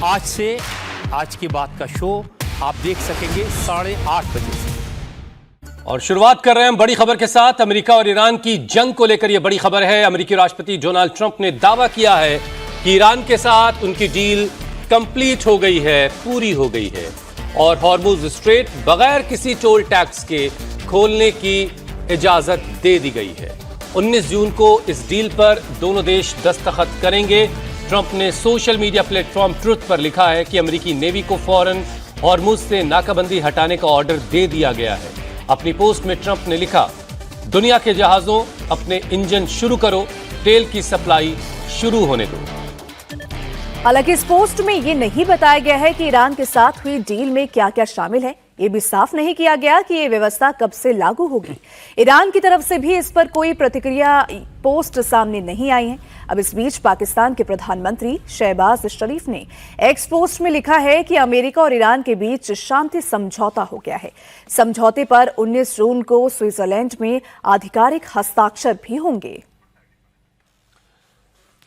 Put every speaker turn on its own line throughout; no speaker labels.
आज से आज की बात का शो आप देख सकेंगे 8:30 बजे से।
और शुरुआत कर रहे हैं बड़ी खबर के साथ। अमेरिका और ईरान की जंग को लेकर यह बड़ी खबर है। अमेरिकी राष्ट्रपति डोनाल्ड ट्रंप ने दावा किया है कि ईरान के साथ उनकी डील कंप्लीट हो गई है, पूरी हो गई है और हॉर्मुज स्ट्रेट बगैर किसी टोल टैक्स के खोलने की इजाजत दे दी गई है। 19 जून को इस डील पर दोनों देश दस्तखत करेंगे। ट्रंप ने सोशल मीडिया प्लेटफॉर्म ट्रुथ पर लिखा है कि अमेरिकी नेवी को फौरन हॉर्मुज से नाकाबंदी हटाने का ऑर्डर दे दिया गया है। अपनी पोस्ट में ट्रंप ने लिखा, दुनिया के जहाजों अपने इंजन शुरू करो, तेल की सप्लाई शुरू होने दो।
हालांकि इस पोस्ट में ये नहीं बताया गया है कि ईरान के साथ हुई डील में क्या क्या शामिल है। ये भी साफ नहीं किया गया कि ये व्यवस्था कब से लागू होगी। ईरान की तरफ से भी इस पर कोई प्रतिक्रिया पोस्ट सामने नहीं आई है। अब इस बीच पाकिस्तान के प्रधानमंत्री शहबाज शरीफ ने एक्स पोस्ट में लिखा है कि अमेरिका और ईरान के बीच शांति समझौता हो गया है। समझौते पर 19 जून को स्विट्जरलैंड में आधिकारिक हस्ताक्षर भी होंगे।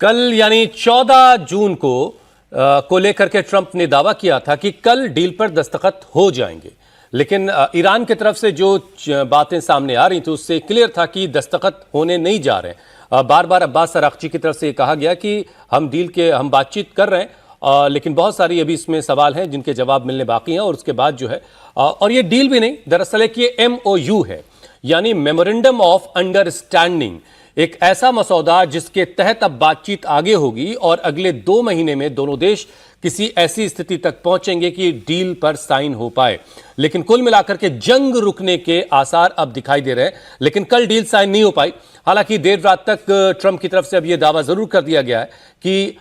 कल यानी 14 जून को लेकर के ट्रंप ने दावा किया था कि कल डील पर दस्तखत हो जाएंगे, लेकिन ईरान की तरफ से जो बातें सामने आ रही थी उससे क्लियर था कि दस्तखत होने नहीं जा रहे हैं। बार बार अब्बास अरागची की तरफ से कहा गया कि हम बातचीत कर रहे हैं, लेकिन बहुत सारी अभी इसमें सवाल हैं जिनके जवाब मिलने बाकी हैं। और उसके बाद जो है और ये डील भी नहीं, दरअसल एक ये MOU है, यानी मेमोरेंडम ऑफ अंडरस्टैंडिंग, एक ऐसा मसौदा जिसके तहत अब बातचीत आगे होगी और अगले 2 महीने में दोनों देश किसी ऐसी स्थिति तक पहुंचेंगे कि डील पर साइन हो पाए। लेकिन कुल मिलाकर के जंग रुकने के आसार अब दिखाई दे रहे हैं, लेकिन कल डील साइन नहीं हो पाई। हालांकि देर रात तक ट्रंप की तरफ से अब यह दावा जरूर कर दिया गया है कि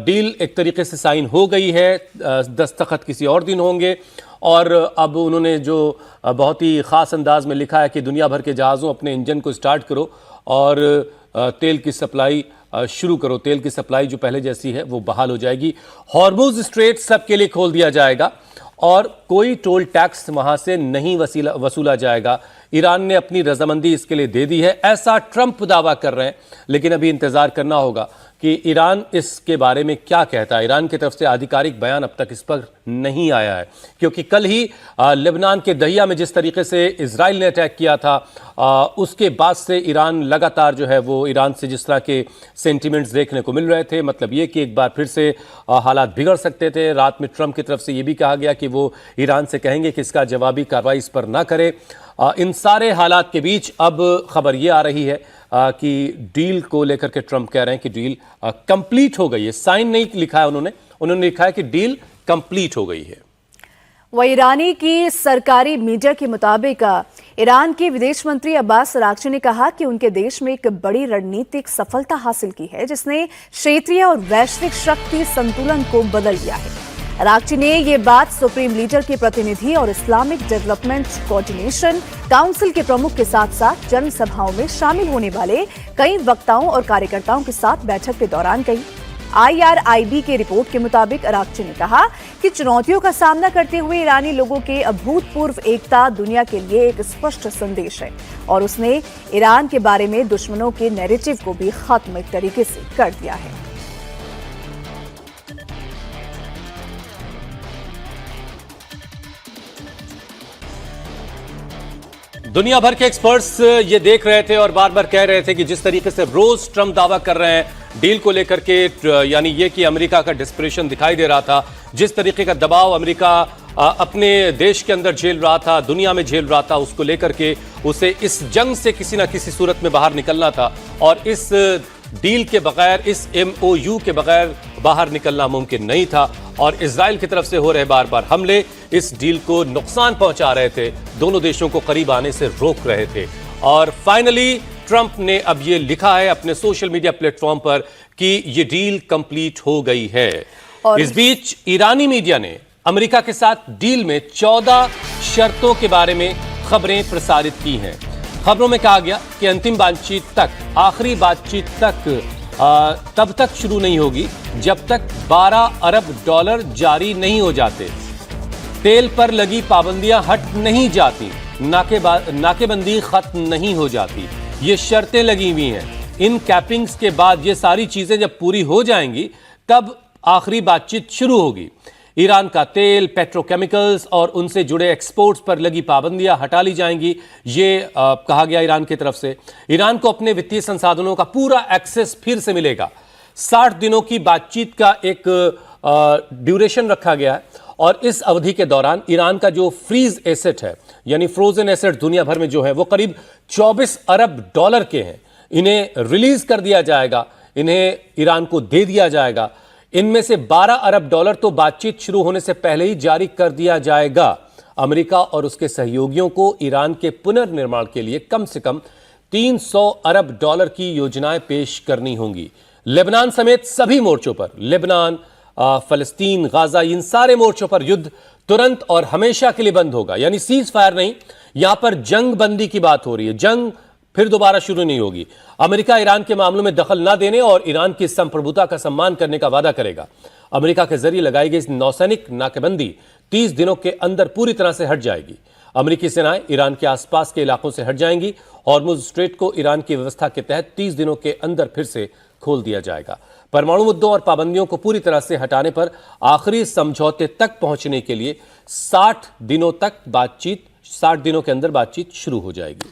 डील एक तरीके से साइन हो गई है, दस्तखत किसी और दिन होंगे। और अब उन्होंने जो बहुत ही खास अंदाज में लिखा है कि दुनिया भर के जहाज़ों अपने इंजन को स्टार्ट करो और तेल की सप्लाई शुरू करो। तेल की सप्लाई जो पहले जैसी है वो बहाल हो जाएगी। हॉर्मुज स्ट्रेट सबके लिए खोल दिया जाएगा और कोई टोल टैक्स वहां से नहीं वसूला जाएगा। ईरान ने अपनी रजामंदी इसके लिए दे दी है, ऐसा ट्रंप दावा कर रहे हैं। लेकिन अभी इंतजार करना होगा कि ईरान इसके बारे में क्या कहता है। ईरान की तरफ से आधिकारिक बयान अब तक इस पर नहीं आया है, क्योंकि कल ही लेबनान के दहिया में जिस तरीके से इजराइल ने अटैक किया था, उसके बाद से ईरान लगातार जो है वो ईरान से जिस तरह के सेंटिमेंट्स देखने को मिल रहे थे, मतलब ये कि एक बार फिर से हालात बिगड़ सकते थे। रात में ट्रंप की तरफ से ये भी कहा गया कि वो ईरान से कहेंगे कि इसका जवाबी कार्रवाई इस पर ना करे। इन सारे हालात के बीच अब खबर ये आ रही है कि डील को लेकर के ट्रंप कह रहे हैं कि डील कंप्लीट हो गई है। साइन नहीं लिखा है उन्होंने लिखा है कि डील कंप्लीट हो गई है।
वह ईरानी की सरकारी मीडिया के मुताबिक ईरान के विदेश मंत्री अब्बास अरागची ने कहा कि उनके देश में एक बड़ी रणनीतिक सफलता हासिल की है, जिसने क्षेत्रीय और वैश्विक शक्ति संतुलन को बदल दिया है। अरागची ने ये बात सुप्रीम लीडर के प्रतिनिधि और इस्लामिक डेवलपमेंट कोऑर्डिनेशन काउंसिल के प्रमुख के साथ साथ जनसभाओं में शामिल होने वाले कई वक्ताओं और कार्यकर्ताओं के साथ बैठक के दौरान कही। IRIB के रिपोर्ट के मुताबिक अरागची ने कहा कि चुनौतियों का सामना करते हुए ईरानी लोगों के अभूतपूर्व एकता दुनिया के लिए एक स्पष्ट संदेश है और उसने ईरान के बारे में दुश्मनों के नैरेटिव को भी खत्म एक तरीके से कर दिया है।
दुनिया भर के एक्सपर्ट्स ये देख रहे थे और बार बार कह रहे थे कि जिस तरीके से रोज ट्रंप दावा कर रहे हैं डील को लेकर के, यानी ये कि अमेरिका का डिस्परेशन दिखाई दे रहा था, जिस तरीके का दबाव अमेरिका अपने देश के अंदर झेल रहा था, दुनिया में झेल रहा था, उसको लेकर के उसे इस जंग से किसी ना किसी सूरत में बाहर निकलना था और इस डील के बगैर, इस MOU के बगैर बाहर निकलना मुमकिन नहीं था। और इजराइल की तरफ से हो रहे बार बार हमले इस डील को नुकसान पहुंचा रहे थे, दोनों देशों को करीब आने से रोक रहे थे। और फाइनली ट्रंप ने अब ये लिखा है अपने सोशल मीडिया प्लेटफॉर्म पर कि ये डील कंप्लीट हो गई है। इस बीच ईरानी मीडिया ने अमेरिका के साथ डील में 14 शर्तों के बारे में खबरें प्रसारित की हैं। खबरों में कहा गया कि अंतिम बातचीत तक, आखिरी बातचीत तक तब तक शुरू नहीं होगी जब तक $12 अरब जारी नहीं हो जाते, तेल पर लगी पाबंदियां हट नहीं जाती, नाकेबंदी खत्म नहीं हो जाती। ये शर्तें लगी हुई हैं। इन कैपिंग्स के बाद ये सारी चीजें जब पूरी हो जाएंगी तब आखिरी बातचीत शुरू होगी। ईरान का तेल, पेट्रोकेमिकल्स और उनसे जुड़े एक्सपोर्ट्स पर लगी पाबंदियां हटा ली जाएंगी, ये कहा गया ईरान की तरफ से। ईरान को अपने वित्तीय संसाधनों का पूरा एक्सेस फिर से मिलेगा। 60 दिनों की बातचीत का एक ड्यूरेशन रखा गया है और इस अवधि के दौरान ईरान का जो फ्रीज एसेट है, यानी फ्रोजन एसेट दुनिया भर में जो है, वो करीब 24 अरब डॉलर के हैं। इन्हें रिलीज कर दिया जाएगा, इन्हें ईरान को दे दिया जाएगा। इनमें से 12 अरब डॉलर तो बातचीत शुरू होने से पहले ही जारी कर दिया जाएगा। अमेरिका और उसके सहयोगियों को ईरान के पुनर्निर्माण के लिए कम से कम 300 अरब डॉलर की योजनाएं पेश करनी होंगी। लेबनान समेत सभी मोर्चों पर, लेबनान, फलस्तीन, गाजा, इन सारे मोर्चों पर युद्ध तुरंत और हमेशा के लिए बंद होगा। यानी सीज फायर नहीं, यहां पर जंग बंदी की बात हो रही है। जंग फिर दोबारा शुरू नहीं होगी। अमेरिका ईरान के मामलों में दखल न देने और ईरान की संप्रभुता का सम्मान करने का वादा करेगा। अमेरिका के जरिए लगाई गई नौसैनिक नाकेबंदी 30 दिनों के अंदर पूरी तरह से हट जाएगी। अमेरिकी सेनाएं ईरान के आसपास के इलाकों से हट जाएंगी। हॉर्मुज स्ट्रेट को ईरान की व्यवस्था के तहत 30 दिनों के अंदर फिर से खोल दिया जाएगा। परमाणु मुद्दों और पाबंदियों को पूरी तरह से हटाने पर आखिरी समझौते तक पहुंचने के लिए 60 दिनों के अंदर बातचीत शुरू हो जाएगी।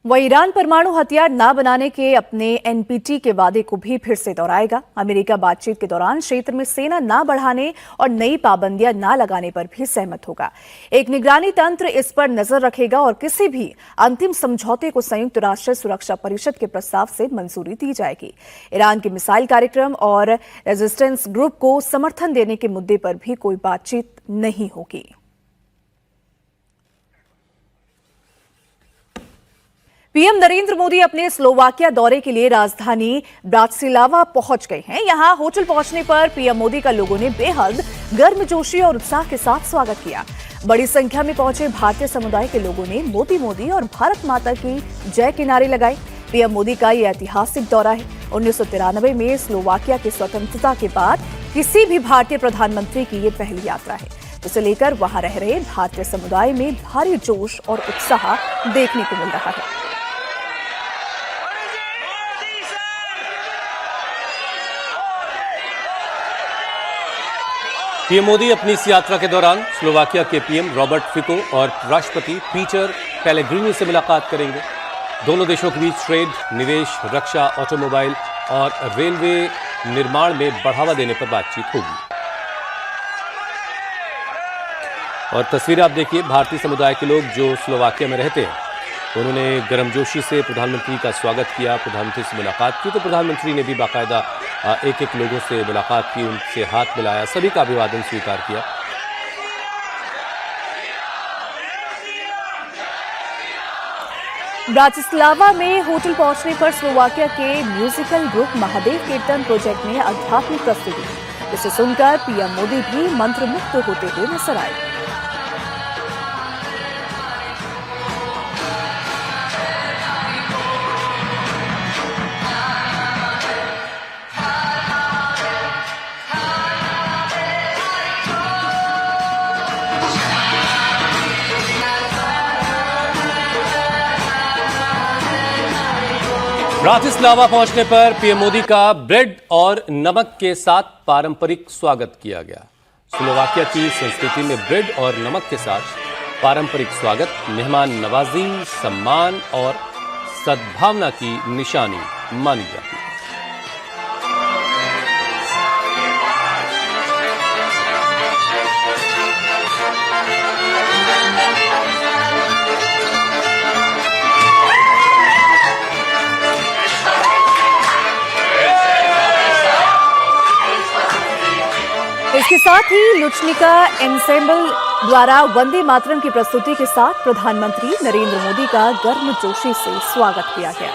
वह ईरान परमाणु हथियार न बनाने के अपने एनपीटी के वादे को भी फिर से दोहराएगा। अमेरिका बातचीत के दौरान क्षेत्र में सेना न बढ़ाने और नई पाबंदियां न लगाने पर भी सहमत होगा। एक निगरानी तंत्र इस पर नजर रखेगा और किसी भी अंतिम समझौते को संयुक्त राष्ट्र सुरक्षा परिषद के प्रस्ताव से मंजूरी दी जाएगी। ईरान के मिसाइल कार्यक्रम और रेजिस्टेंस ग्रुप को समर्थन देने के मुद्दे पर भी कोई बातचीत नहीं होगी। पीएम नरेंद्र मोदी अपने स्लोवाकिया दौरे के लिए राजधानी ब्राटिस्लावा पहुंच गए हैं। यहां होटल पहुंचने पर पीएम मोदी का लोगों ने बेहद गर्मजोशी और उत्साह के साथ स्वागत किया। बड़ी संख्या में पहुंचे भारतीय समुदाय के लोगों ने मोदी मोदी और भारत माता की जय के नारे लगाए। पीएम मोदी का यह ऐतिहासिक दौरा है। 1993 में स्लोवाकिया की स्वतंत्रता के बाद किसी भी भारतीय प्रधानमंत्री की ये पहली यात्रा है, जिसे लेकर वहां रह रहे भारतीय समुदाय में भारी जोश और उत्साह देखने को मिल रहा है।
पीएम मोदी अपनी इस यात्रा के दौरान स्लोवाकिया के पीएम रॉबर्ट फिको और राष्ट्रपति पीटर पेलेग्रिनी से मुलाकात करेंगे। दोनों देशों के बीच ट्रेड, निवेश, रक्षा, ऑटोमोबाइल और रेलवे निर्माण में बढ़ावा देने पर बातचीत होगी। और तस्वीरें आप देखिए, भारतीय समुदाय के लोग जो स्लोवाकिया में रहते हैं, उन्होंने गर्मजोशी से प्रधानमंत्री का स्वागत किया, प्रधानमंत्री से मुलाकात की। तो प्रधानमंत्री ने भी बाकायदा एक एक लोगों से मुलाकात की, उनसे हाथ मिलाया, सभी का अभिवादन स्वीकार किया।
ब्राटिस्लावा में होटल पहुंचने पर स्लोवाकिया के म्यूजिकल ग्रुप महादेव कीर्तन प्रोजेक्ट ने आध्यात्मिक प्रस्तुति दी, जिसे सुनकर पीएम मोदी भी मंत्रमुग्ध होते हुए नजर आए।
ब्राटिस्लावा पहुंचने पर पीएम मोदी का ब्रेड और नमक के साथ पारंपरिक स्वागत किया गया। स्लोवाकिया की संस्कृति में ब्रेड और नमक के साथ पारंपरिक स्वागत मेहमान नवाजी, सम्मान और सद्भावना की निशानी मानी जाती है।
इसके साथ ही लुचनिका एंसेम्बल द्वारा वंदे मातरम की प्रस्तुति के साथ प्रधानमंत्री नरेंद्र मोदी का गर्मजोशी से स्वागत किया गया।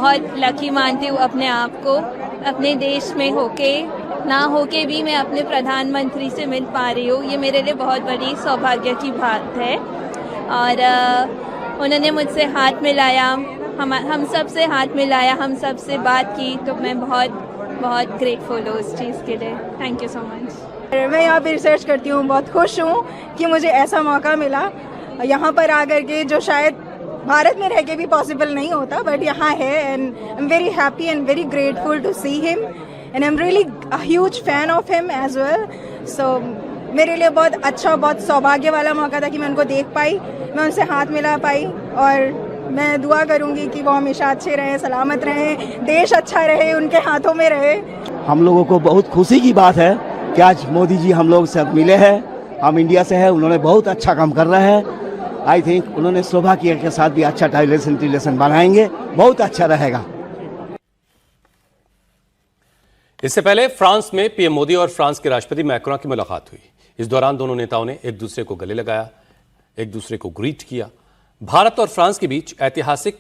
बहुत लकी मानती हूँ अपने आप को, अपने देश में ना होके भी मैं अपने प्रधानमंत्री से मिल पा रही हूँ। ये मेरे लिए बहुत बड़ी सौभाग्य की बात है। और उन्होंने मुझसे हाथ मिलाया, हम सब से हाथ मिलाया, हम सब से बात की, तो मैं बहुत बहुत ग्रेटफुल हूँ उस चीज़ के लिए। Thank you so much.
मैं यहाँ पे रिसर्च करती हूँ, बहुत खुश हूँ कि मुझे ऐसा मौका मिला यहाँ पर आकर के, जो शायद भारत में रह के भी पॉसिबल नहीं होता, बट यहाँ है। And I am very happy and very grateful to see him, and I am really a huge fan of him as well. So मेरे लिए बहुत अच्छा, बहुत सौभाग्य वाला मौका था कि मैं उनको देख पाई, मैं उनसे हाथ मिला पाई, और मैं दुआ करूंगी कि वो हमेशा अच्छे रहें, सलामत रहें, देश अच्छा रहे, उनके हाथों में रहे।
हम लोगों को बहुत खुशी की बात है कि आज मोदी जी हम लोग से मिले हैं। हम इंडिया से हैं, उन्होंने बहुत अच्छा काम कर रहे हैं। आई थिंक उन्होंने स्लोवाकिया के साथ भी अच्छा रिलेशन बनाएंगे, बहुत अच्छा रहेगा।
इससे पहले फ्रांस में पीएम मोदी और फ्रांस के राष्ट्रपति मैक्रों की मुलाकात हुई। इस दौरान दोनों नेताओं ने एक दूसरे को गले लगाया, एक दूसरे को ग्रीट किया। भारत और फ्रांस के बीच ऐतिहासिक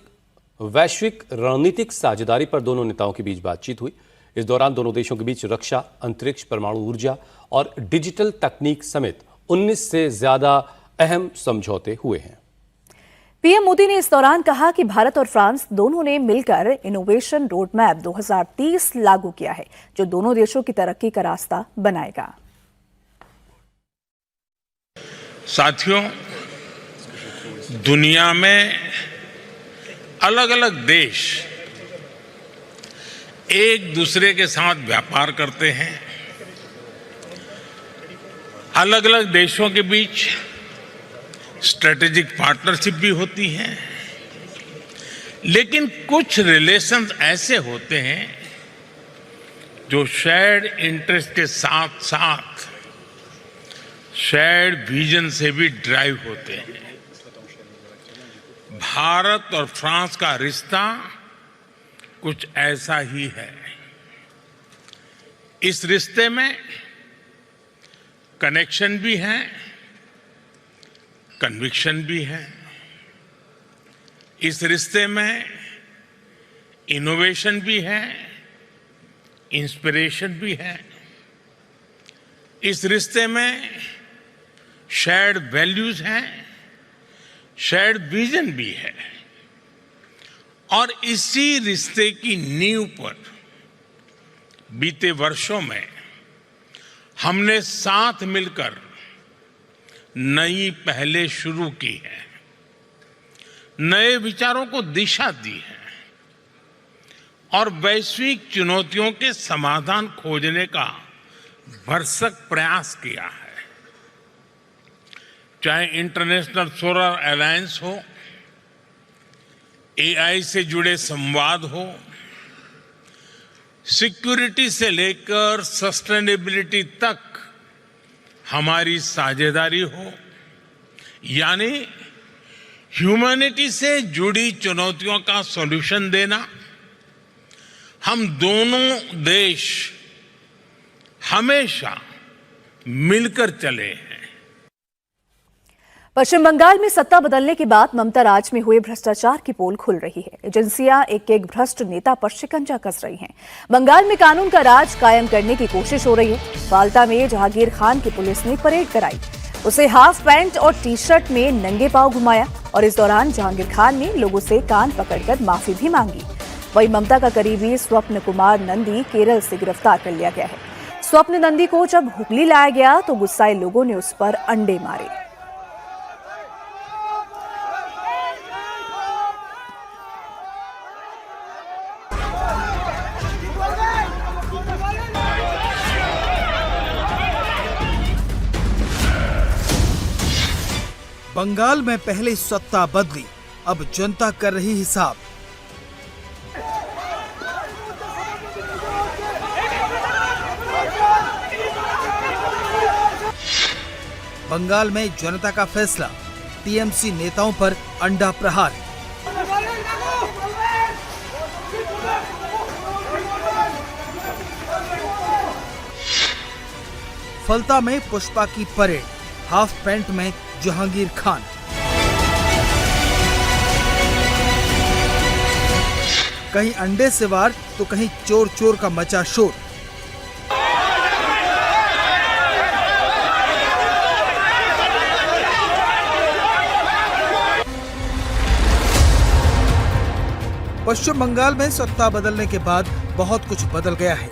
वैश्विक रणनीतिक साझेदारी पर दोनों नेताओं के बीच बातचीत हुई। इस दौरान दोनों देशों के बीच रक्षा, अंतरिक्ष, परमाणु ऊर्जा और डिजिटल तकनीक समेत 19 से ज्यादा अहम समझौते हुए हैं।
पीएम मोदी ने इस दौरान कहा कि भारत और फ्रांस दोनों ने मिलकर इनोवेशन रोडमैप 2030 लागू किया है, जो दोनों देशों की तरक्की का रास्ता बनाएगा।
साथियों, दुनिया में अलग अलग देश एक दूसरे के साथ व्यापार करते हैं। अलग अलग देशों के बीच स्ट्रेटेजिक पार्टनरशिप भी होती है, लेकिन कुछ रिलेशंस ऐसे होते हैं जो शेयर्ड इंटरेस्ट के साथ साथ शेयर्ड विजन से भी ड्राइव होते हैं। भारत और फ्रांस का रिश्ता कुछ ऐसा ही है। इस रिश्ते में कनेक्शन भी है, कन्विक्शन भी है। इस रिश्ते में इनोवेशन भी है, इंस्पिरेशन भी है। इस रिश्ते में शेयर्ड वैल्यूज हैं, शेयर्ड विजन भी है। और इसी रिश्ते की नींव पर बीते वर्षों में हमने साथ मिलकर नई पहलें शुरू की है, नए विचारों को दिशा दी है और वैश्विक चुनौतियों के समाधान खोजने का भरसक प्रयास किया है। चाहे इंटरनेशनल सोलर अलायंस हो, एआई से जुड़े संवाद हो, सिक्योरिटी से लेकर सस्टेनेबिलिटी तक हमारी साझेदारी हो, यानी ह्यूमैनिटी से जुड़ी चुनौतियों का सॉल्यूशन देना। हम दोनों देश हमेशा मिलकर चले हैं।
पश्चिम बंगाल में सत्ता बदलने के बाद ममता राज में हुए भ्रष्टाचार की पोल खुल रही है। एजेंसियां एक एक भ्रष्ट नेता पर शिकंजा कस रही हैं। बंगाल में कानून का राज कायम करने की कोशिश हो रही है। फाल्टा में जहांगीर खान की पुलिस ने परेड कराई, उसे हाफ पैंट और टी शर्ट में नंगे पांव घुमाया और इस दौरान जहांगीर खान ने लोगों से कान पकड़कर माफी भी मांगी। वहीं ममता का करीबी स्वप्न कुमार नंदी केरल से गिरफ्तार कर लिया गया है। स्वप्न नंदी को जब हुगली लाया गया तो गुस्साए लोगों ने उस पर अंडे मारे।
बंगाल में पहले सत्ता बदली, अब जनता कर रही हिसाब। बंगाल में जनता का फैसला, टीएमसी नेताओं पर अंडा प्रहार। फलता में पुष्पा की परेड, हाफ पैंट में जहांगीर खान। कहीं अंडे से वार तो कहीं चोर चोर का मचा शोर। पश्चिम बंगाल में सत्ता बदलने के बाद बहुत कुछ बदल गया है।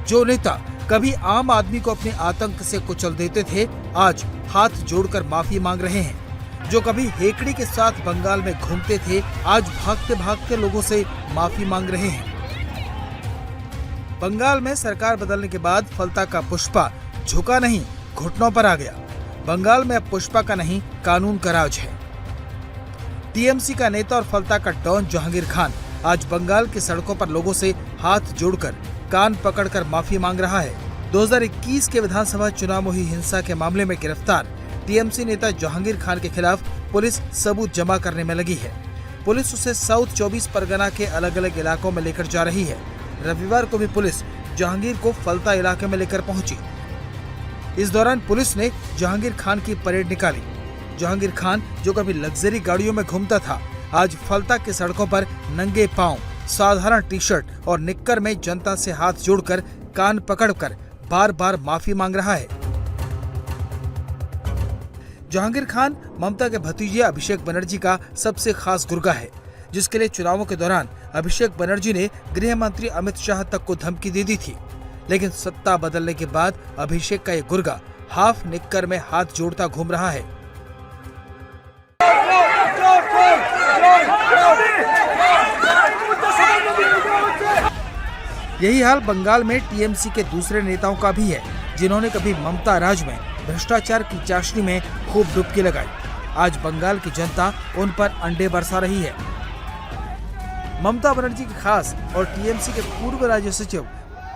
जो नेता कभी आम आदमी को अपने आतंक से कुचल देते थे, आज हाथ जोड़कर माफी मांग रहे हैं। जो कभी हेकड़ी के साथ बंगाल में घूमते थे, आज भागते भागते लोगों से माफी मांग रहे हैं। बंगाल में सरकार बदलने के बाद फलता का पुष्पा झुका नहीं, घुटनों पर आ गया। बंगाल में अब पुष्पा का नहीं, कानून का राज है। टीएमसी का नेता और फलता का डॉन जहांगीर खान आज बंगाल की सड़कों पर लोगों से हाथ जोड़कर कान पकड़कर माफी मांग रहा है। 2021 के विधानसभा चुनाव में हुई हिंसा के मामले में गिरफ्तार टीएमसी नेता जहांगीर खान के खिलाफ पुलिस सबूत जमा करने में लगी है। पुलिस उसे साउथ 24 परगना के अलग अलग इलाकों में लेकर जा रही है। रविवार को भी पुलिस जहांगीर को फलता इलाके में लेकर पहुंची। इस दौरान पुलिस ने जहांगीर खान की परेड निकाली। जहांगीर खान, जो कभी लग्जरी गाड़ियों में घूमता था, आज फलता की सड़कों पर नंगे पांव, साधारण टी शर्ट और निक्कर में जनता से हाथ जोड़कर कान पकड़कर बार बार माफी मांग रहा है। जहांगीर खान ममता के भतीजे अभिषेक बनर्जी का सबसे खास गुर्गा है, जिसके लिए चुनावों के दौरान अभिषेक बनर्जी ने गृह मंत्री अमित शाह तक को धमकी दे दी थी। लेकिन सत्ता बदलने के बाद अभिषेक का ये गुर्गा हाफ निक्कर में हाथ जोड़ता घूम रहा है। यही हाल बंगाल में टीएमसी के दूसरे नेताओं का भी है, जिन्होंने कभी ममता राज में भ्रष्टाचार की चाशनी में खूब डुबकी लगाई। आज बंगाल की जनता उन पर अंडे बरसा रही है। ममता बनर्जी के खास और टीएमसी के पूर्व राज्य सचिव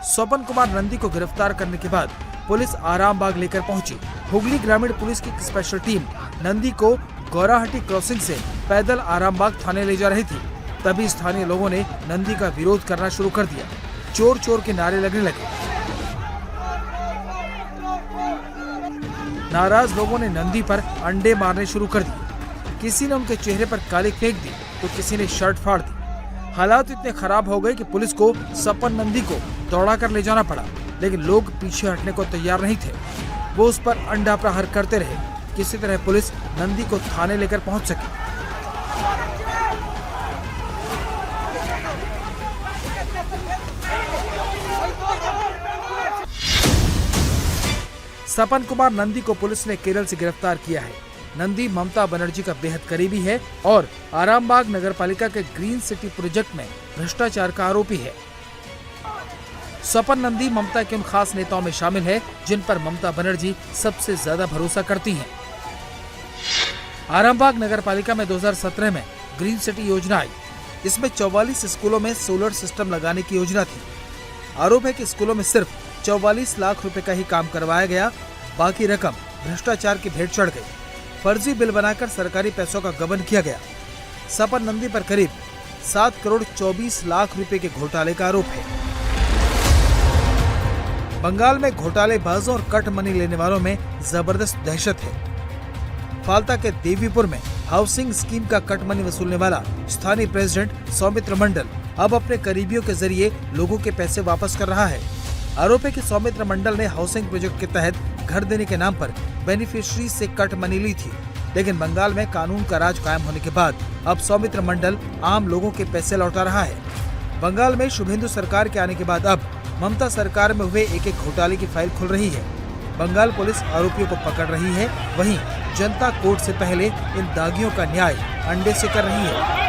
स्वपन कुमार नंदी को गिरफ्तार करने के बाद पुलिस आरामबाग लेकर पहुंची। हुगली ग्रामीण पुलिस की स्पेशल टीम नंदी को गौराहटी क्रॉसिंग से पैदल आरामबाग थाने ले जा रही थी। तभी स्थानीय लोगों ने नंदी का विरोध करना शुरू कर दिया। चोर चोर के नारे लगने लगे। नाराज लोगों ने नंदी पर अंडे मारने शुरू कर दिए। किसी ने उनके चेहरे पर काली फेंक दी तो किसी ने शर्ट फाड़ दी। हालात इतने खराब हो गए कि पुलिस को सपन नंदी को दौड़ा कर ले जाना पड़ा, लेकिन लोग पीछे हटने को तैयार नहीं थे। वो उस पर अंडा प्रहार करते रहे। किसी तरह पुलिस नंदी को थाने लेकर पहुंच सकी। सपन कुमार नंदी को पुलिस ने केरल से गिरफ्तार किया है। नंदी ममता बनर्जी का बेहद करीबी है और आरामबाग नगरपालिका के ग्रीन सिटी प्रोजेक्ट में भ्रष्टाचार का आरोपी है। सपन नंदी ममता के उन खास नेताओं में शामिल है जिन पर ममता बनर्जी सबसे ज्यादा भरोसा करती हैं। आरामबाग नगरपालिका में 2017 में ग्रीन सिटी योजना आई। इसमें 44 स्कूलों में सोलर सिस्टम लगाने की योजना थी। आरोप है कि स्कूलों में सिर्फ 44 लाख रुपए का ही काम करवाया गया, बाकी रकम भ्रष्टाचार की भेंट चढ़ गई। फर्जी बिल बनाकर सरकारी पैसों का गबन किया गया। सपन नंदी पर करीब 7 करोड़ 24 लाख रुपए के घोटाले का आरोप है। बंगाल में घोटालेबाजों और कट मनी लेने वालों में जबरदस्त दहशत है। फाल्ता के देवीपुर में हाउसिंग स्कीम का कट मनी वसूलने वाला स्थानीय प्रेसिडेंट सौमित्र मंडल अब अपने करीबियों के जरिए लोगों के पैसे वापस कर रहा है। आरोप है कि सौमित्र मंडल ने हाउसिंग प्रोजेक्ट के तहत घर देने के नाम पर बेनिफिशियरी से कट मनी ली थी। लेकिन बंगाल में कानून का राज कायम होने के बाद अब सौमित्र मंडल आम लोगों के पैसे लौटा रहा है। बंगाल में शुभेंदु सरकार के आने के बाद अब ममता सरकार में हुए एक घोटाले की फाइल खुल रही है। बंगाल पुलिस आरोपियों को पकड़ रही है, वहीं जनता कोर्ट से पहले इन दागियों का न्याय अंडे से कर रही है।